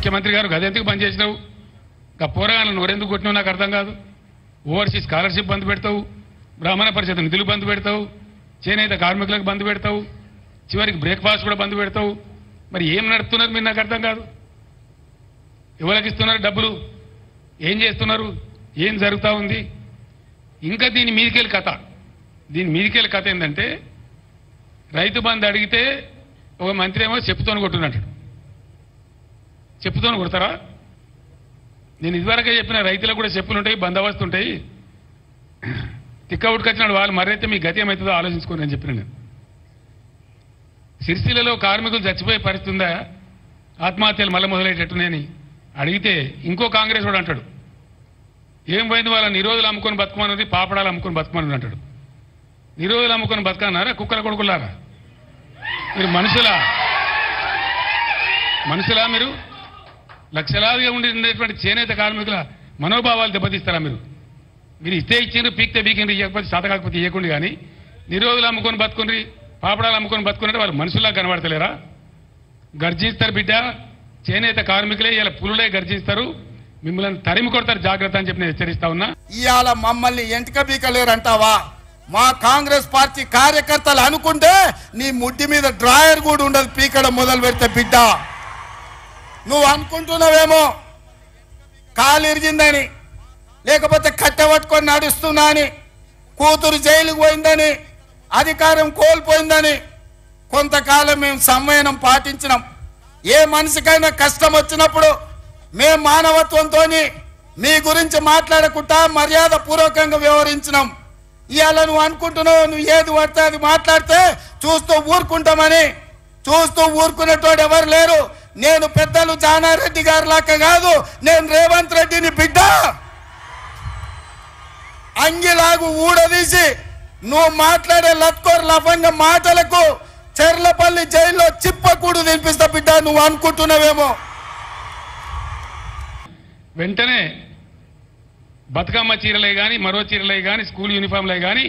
ముఖ్యమంత్రి గారు గదెందుకు బంద్ చేసినావు, ఇంకా పోరగాళ్ళను నోరెందుకు కొట్టినావు నాకు అర్థం కాదు. ఓవర్సీస్ స్కాలర్షిప్ బంద్ పెడతావు, బ్రాహ్మణ పరిషత్ నిధులు బంద్ పెడతావు, చేనేత కార్మికులకు బంద్ పెడతావు, చివరికి బ్రేక్ఫాస్ట్ కూడా బంద్ పెడతావు. మరి ఏం నడుపుతున్నారు మీరు నాకు అర్థం కాదు. ఎవరికి ఇస్తున్నారు డబ్బులు, ఏం చేస్తున్నారు, ఏం జరుగుతూ ఉంది. ఇంకా దీని మీదికెళ్ళి కథ ఏంటంటే రైతు బంధు అడిగితే ఒక మంత్రి ఏమో చెప్పుతోని కొట్టున్నట్టు. చెప్పుతోని కొడతారా? నేను ఇదివరకే చెప్పిన రైతులకు కూడా చెప్పులు ఉంటాయి, బందోబస్తు ఉంటాయి. తిక్క ఉట్టుకొచ్చినాడు వాళ్ళు మరైతే మీ గతి ఏమవుతుందో ఆలోచించుకోండి అని చెప్పిన నేను. సిరిసిల్లలో కార్మికులు చచ్చిపోయే పరిస్థితి ఉందా, ఆత్మహత్యలు మళ్ళీ మొదలయ్యేటట్టునేని అడిగితే ఇంకో కాంగ్రెస్ వాడు అంటాడు ఏం పోయింది వాళ్ళ నిరోధులు అమ్ముకొని బతుకమన్నది, పాపడాలు అమ్ముకొని బతుకమన్నది అంటాడు. నిరోధులు అమ్ముకొని బతకన్నారా కుక్కల కొడుకులారా? మీరు మనుషులా మీరు? లక్షలాదిగా ఉండేటువంటి చేనేత కార్మికుల మనోభావాలు దెబ్బతీస్తారా మీరు? మీరు ఇస్తే ఇచ్చిండ్రు, పీక్తే బీకిండ్రు, ఇవ్వకపోతే శాత కాకపోతే ఇవ్వకుండా. కానీ నిరోధులు అమ్ముకొని బతుకుండ్రి, పాపడాలు అమ్ముకొని బతుకున్నట్టు వాళ్ళు మనుషుల్లా కనబడతలేరా? గర్జిస్తారు బిడ్డ, చేనేత కార్మికులే ఇలా పులులే గర్జిస్తారు, మిమ్మల్ని తరిమి కొడతారు, జాగ్రత్త అని చెప్పి నేను హెచ్చరిస్తా ఉన్నా. ఇవాళ మమ్మల్ని ఎంటిక బీకలేరంటావా? మా కాంగ్రెస్ పార్టీ కార్యకర్తలు అనుకుంటే నీ ముడ్డి మీద డ్రాయర్ కూడా ఉండదు పీకడం మొదలు పెడితే. బిడ్డ నువ్వు అనుకుంటున్నావేమో కాలు ఇరిగిందని, లేకపోతే కట్టె పట్టుకొని నడుస్తున్నా అని, కూతురు జైలుకు పోయిందని, అధికారం కోల్పోయిందని. కొంతకాలం మేము సంయమనం పాటించినాం. ఏ మనిషికైనా కష్టం వచ్చినప్పుడు మేము మానవత్వంతో మీ గురించి మాట్లాడకుండా మర్యాద పూర్వకంగా వ్యవహరించినాం. ఇవాళ నువ్వు అనుకుంటున్నావు నువ్వు ఏది పడితే అది మాట్లాడితే చూస్తూ ఊరుకుంటామని. చూస్తూ ఊరుకునేటోడు ఎవరు లేరు. నేను పెద్దలు జానారెడ్డి గారి లాగా కాదు, నేను రేవంత్ రెడ్డిని బిడ్డ. అంగిలాగు ఊడదీసి నువ్వు మాట్లాడే లత్కోర్ లఫంగ మాటలకు చెర్లపల్లి జైల్లో చిప్పకూడు తినిపిస్తా బిడ్డ. నువ్వు అనుకుంటున్నావేమో. వెంటనే బతుకమ్మ చీరలే కానీ, మరో చీరలే కానీ, స్కూల్ యూనిఫామ్లే కానీ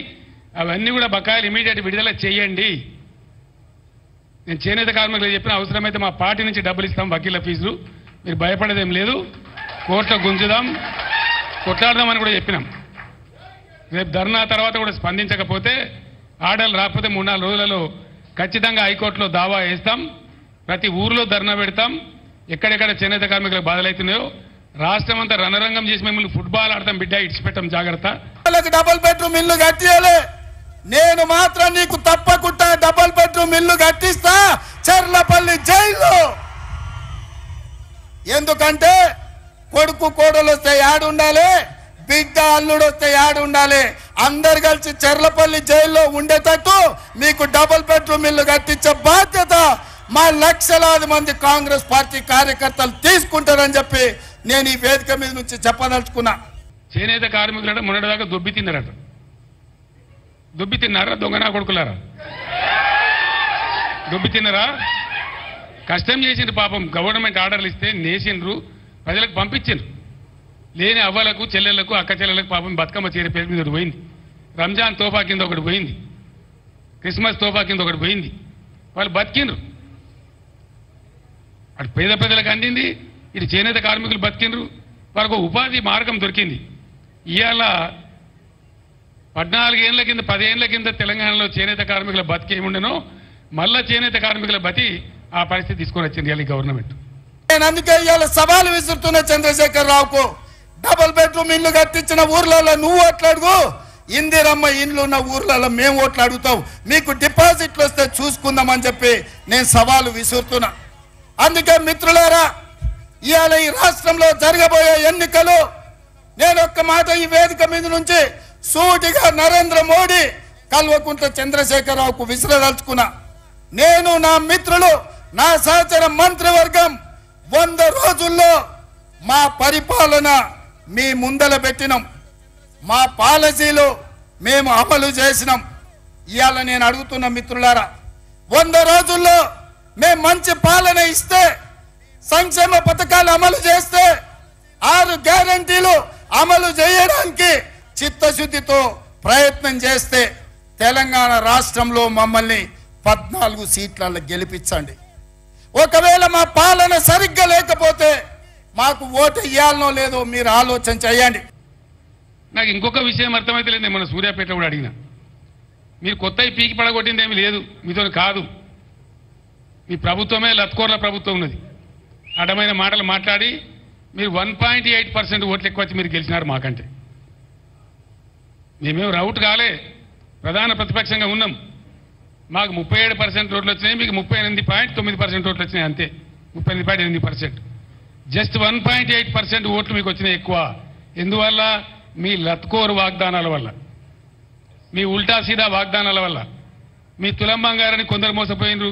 అవన్నీ కూడా బకాయిలు ఇమీడియట్ విడుదల చేయండి. నేను చేనేత కార్మికులు చెప్పిన అవసరమైతే మా పార్టీ నుంచి డబ్బులు ఇస్తాం, వకీళ్ళ ఫీజులు, మీరు భయపడేదేం లేదు, కోర్టులో గుంజుదాం, కొట్లాడదామని కూడా చెప్పినాం. రేపు ధర్నా తర్వాత కూడా స్పందించకపోతే, ఆర్డర్లు రాకపోతే 3-4 రోజులలో ఖచ్చితంగా హైకోర్టులో దావా వేస్తాం. ప్రతి ఊర్లో ధర్నా పెడతాం. ఎక్కడెక్కడ చేనేత కార్మికులకు బాధలవుతున్నాయో రాష్ట్రం అంతా రణరంగం చేసి మిమ్మల్ని ఫుట్బాల్ ఆడతాం బిడ్డ, ఇడిచిపెట్టాం, జాగ్రత్త. డబుల్ బెడ్రూమ్ ఇల్లు కట్టియాలి. నేను మాత్రం నీకు తప్పకుండా డబుల్ బెడ్రూమ్ ఇల్లు కట్టిస్తా చెర్లపల్లి జైల్లో. ఎందుకంటే కొడుకు కోడలు వస్తే యాడు ఉండాలి, బిడ్డ అల్లుడు వస్తే యాడు ఉండాలి. అందరు కలిసి చెర్లపల్లి జైల్లో ఉండేటట్టు మీకు డబుల్ బెడ్రూమ్ ఇల్లు కట్టించే బాధ్యత మా లక్షలాది మంది కాంగ్రెస్ పార్టీ కార్యకర్తలు తీసుకుంటారని చెప్పి నేను ఈ వేదిక మీద నుంచి చెప్పదలుచుకున్నా. చేనేత కార్మికులు మొన్నటిదాకా దొబ్బి తిన్నారట. దొబ్బి తిన్నారా దొంగనా కొడుకులారా? దొబ్బి తిన్నారా? కష్టం చేసిండ్రు పాపం. గవర్నమెంట్ ఆర్డర్లు ఇస్తే నేసిండ్రు, ప్రజలకు పంపించిండ్రు. లేని అవ్వలకు, చెల్లెళ్లకు, అక్క చెల్లెలకు పాపం బతుకమ్మ చీర పేరు మీద ఒకటి పోయింది, రంజాన్ తోఫా కింద ఒకటి పోయింది, క్రిస్మస్ తోఫా కింద ఒకటి పోయింది. వాళ్ళు బతికిండ్రు. అటు పేద ప్రజలకు అందింది, ఇటు చేనేత కార్మికులు బతికిండ్రు, వాళ్ళకు ఉపాధి మార్గం దొరికింది. ఇవాళ 14 ఏళ్ల కింద 10 ఏళ్ల కింద తెలంగాణలో చేనేత కార్మికుల బతికి ఏముండెనో మళ్ళా చేనేత కార్మికుల బతి ఆ పరిస్థితి తీసుకొని వచ్చింది ఇవాళ గవర్నమెంట్. నేను అందుకే ఇవాళ సవాలు విసురుతున్న చంద్రశేఖర్ రావుకు, డబుల్ బెడ్రూమ్ ఇల్లు కట్టించిన ఊర్లలో నువ్వు ఓట్లాడుగు, ఇందిరమ్మ ఇండ్లు ఉన్న ఊర్లలో మేము ఓట్లు అడుగుతాం, మీకు డిపాజిట్లు వస్తే చూసుకుందామని చెప్పి నేను సవాలు విసురుతున్నా. అందుకే మిత్రులారా, ఇవాళ ఈ రాష్ట్రంలో జరగబోయే ఎన్నికలు నేను ఒక్క మాట ఈ వేదిక మీద నుంచి సూటిగా నరేంద్ర మోడీ, కల్వకుంట్ల చంద్రశేఖరరావుకు విసిరదలుచుకున్నా. నేను, నా మిత్రులు, నా సహచర మంత్రివర్గం 100 రోజుల్లో మా పరిపాలన మీ ముందల పెట్టినాం, మా పాలసీలు మేము అమలు చేసినాం. ఇవాళ నేను అడుగుతున్న మిత్రులారా, 100 రోజుల్లో మేము మంచి పాలన ఇస్తే, సంక్షేమ పథకాలు అమలు చేస్తే, 6 గ్యారంటీలు అమలు చేయడానికి చిత్తశుద్ధితో ప్రయత్నం చేస్తే తెలంగాణ రాష్ట్రంలో మమ్మల్ని 14 సీట్లలో గెలిపించండి. ఒకవేళ మా పాలన సరిగ్గా లేకపోతే మాకు ఓటు ఇవ్వాలనో లేదో మీరు ఆలోచన చేయండి. నాకు ఇంకొక విషయం అర్థమైతే లేదు. నేను మన సూర్యాపేట కూడా అడిగిన, మీరు కొత్త పీకి పడగొట్టింది ఏమీ లేదు, మీతో కాదు. మీ ప్రభుత్వమే లత్కోర్ల ప్రభుత్వం ఉన్నది. అడ్డమైన మాటలు మాట్లాడి మీరు 1.8% ఓట్లు ఎక్కువ వచ్చి మీరు గెలిచినారు మాకంటే. మేమేం రౌట్ కాలే, ప్రధాన ప్రతిపక్షంగా ఉన్నాం. మాకు 37% ఓట్లు వచ్చినాయి, మీకు 38.9% ఓట్లు వచ్చినాయి, అంతే. 38.8%. జస్ట్ 1.8% ఓట్లు మీకు వచ్చినాయి ఎక్కువ. ఎందువల్ల? మీ లత్కోరు వాగ్దానాల వల్ల, మీ ఉల్టా సీదా వాగ్దానాల వల్ల. మీ తులం బంగారాన్ని కొందరు మోసపోయినరు,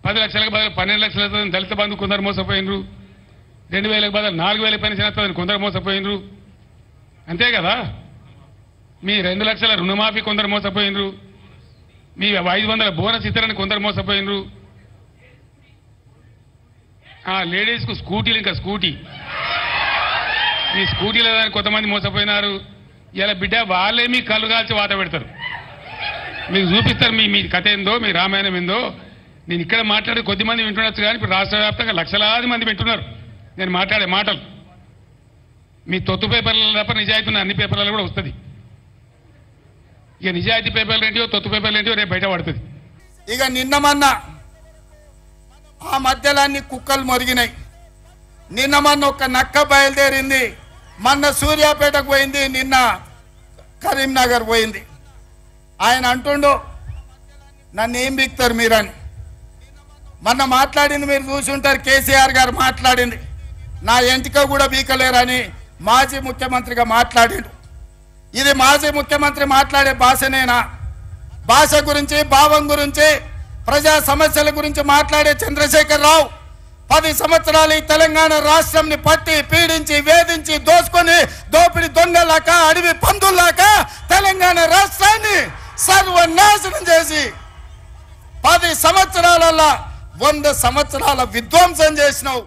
10 లక్షలకు బదులు 12 లక్షల దళిత బంధు కొందరు మోసపోయినరు, 2000లకు బదులు 4000 పెన్షన్ కొందరు మోసపోయినరు, అంతే కదా. మీ 2 లక్షల రుణమాఫీ కొందరు మోసపోయినరు, మీ 500 బోనస్ ఇతరని కొందరు మోసపోయినరు, లేడీస్కు స్కూటీలు, ఇంకా స్కూటీ, మీ స్కూటీల దానికి కొంతమంది మోసపోయినారు. ఇలా బిడ్డ వాళ్ళే మీ కళ్ళు కాల్చి వాత పెడతారు, మీకు చూపిస్తారు మీ కథ ఏందో, మీ రామాయణం ఏందో. నేను ఇక్కడ మాట్లాడే కొద్దిమంది వింటుండొచ్చు, కానీ ఇప్పుడు రాష్ట్ర వ్యాప్తంగా లక్షలాది మంది వింటున్నారు నేను మాట్లాడే మాటలు. మీ తొత్తు పేపర్లలో తప్ప నిజాయితీ ఉన్న అన్ని పేపర్లలో కూడా వస్తుంది. ఇక నిజాయితీ పేపర్లు ఏంటియో తొత్తు పేపర్లు ఏంటియో రేపు బయట పడుతుంది. ఇక నిన్న మొన్న ఆ మధ్యలో అన్ని కుక్కలు మొరిగినాయి. నిన్న మొన్న ఒక నక్క బయలుదేరింది, మొన్న సూర్యాపేటకు పోయింది, నిన్న కరీంనగర్ పోయింది. ఆయన అంటుండు నన్ను ఏం బిక్తారు మీరని. మొన్న మాట్లాడింది మీరు చూసుంటారు, కేసీఆర్ గారు మాట్లాడింది, నా ఎంటిక కూడా బీకలేరని మాజీ ముఖ్యమంత్రిగా మాట్లాడిండు. ఇది మాజీ ముఖ్యమంత్రి మాట్లాడే భాషనేనా? భాష గురించి, భావం గురించి, ప్రజా సమస్యల గురించి మాట్లాడే చంద్రశేఖర్ రావు 10 సంవత్సరాలు ఈ తెలంగాణ రాష్ట్రంని పట్టి పీడించి వేధించి దోసుకొని దోపిడి దొంగలాక అడవి పందుల్లాక తెలంగాణ రాష్ట్రాన్ని సర్వనాశనం చేసి 10 సంవత్సరాలలో 100 సంవత్సరాల విధ్వంసం చేసినావు.